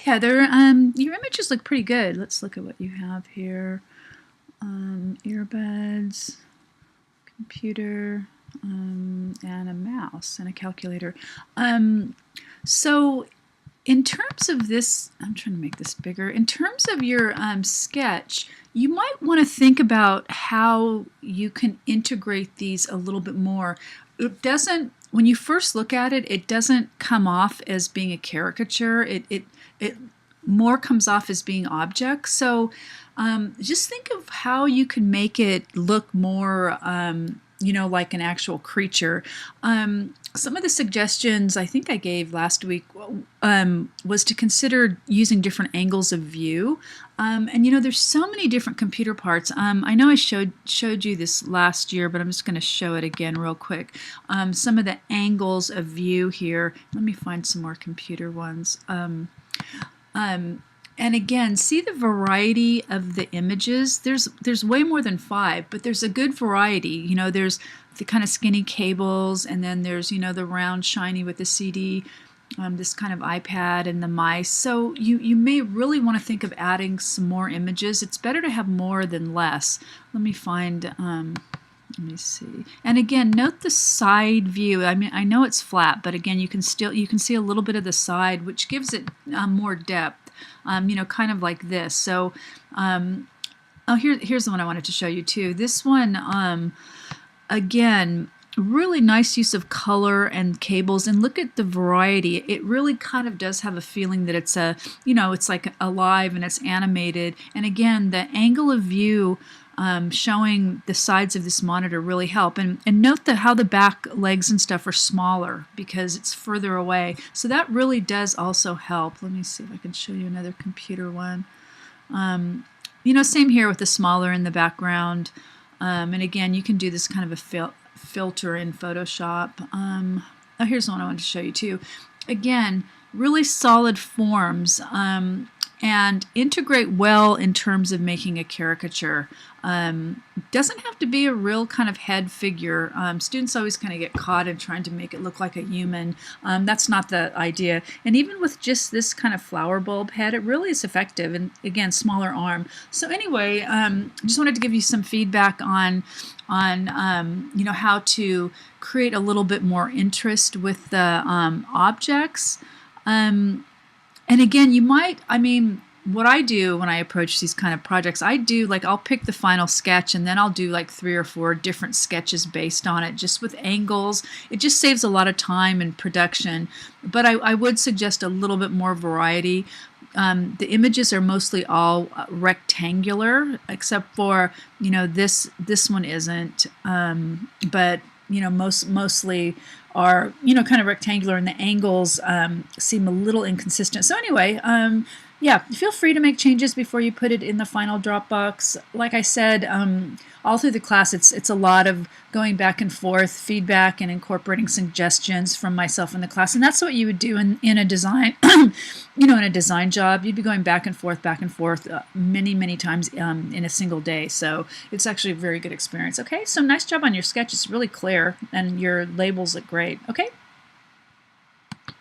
Heather. Your images look pretty good. Let's look at what you have here. Earbuds, computer, and a mouse and a calculator. So in terms of this, I'm trying to make this bigger. In terms of your sketch, you might want to think about how you can integrate these a little bit more. It doesn't, when you first look at it, it doesn't come off as being a caricature. It more comes off as being objects. So just think of how you can make it look more like an actual creature. Some of the suggestions I think I gave last week was to consider using different angles of view. And there's so many different computer parts. I know I showed you this last year, but I'm just going to show it again real quick. Some of the angles of view here. Let me find some more computer ones. And again, see the variety of the images. There's way more than 5, but there's a good variety. There's the kind of skinny cables, and then there's the round shiny with the CD, this kind of iPad and the mice. So you may really want to think of adding some more images. It's better to have more than less. Let me find. Let me see. And again, note the side view. I mean, I know it's flat, but again, you can see a little bit of the side, which gives it more depth. Kind of like this. So, here's the one I wanted to show you too. This one, again, really nice use of color and cables, and look at the variety. It really kind of does have a feeling that it's it's like alive and it's animated. And again, the angle of view showing the sides of this monitor really help. And note how the back legs and stuff are smaller because it's further away. So that really does also help. Let me see if I can show you another computer one. Same here with the smaller in the background. And again, you can do this kind of a filter in Photoshop. Here's one I wanted to show you too. Again, really solid forms. And integrate well in terms of making a caricature. Doesn't have to be a real kind of head figure. Students always kind of get caught in trying to make it look like a human. That's not the idea. And even with just this kind of flower bulb head, it really is effective. And again, smaller arm. So anyway, just wanted to give you some feedback on how to create a little bit more interest with the objects. And again, what I do when I approach these kind of projects, I'll pick the final sketch and then I'll do like 3 or 4 different sketches based on it, just with angles. It just saves a lot of time in production. But I would suggest a little bit more variety. The images are mostly all rectangular, except for, this one isn't. But mostly are kind of rectangular, and the angles seem a little inconsistent. So anyway, yeah, feel free to make changes before you put it in the final Dropbox. Like I said, all through the class, it's a lot of going back and forth, feedback, and incorporating suggestions from myself in the class. And that's what you would do in a design, in a design job. You'd be going back and forth, many, many times in a single day. So it's actually a very good experience. Okay, so nice job on your sketch. It's really clear, and your labels look great. Okay.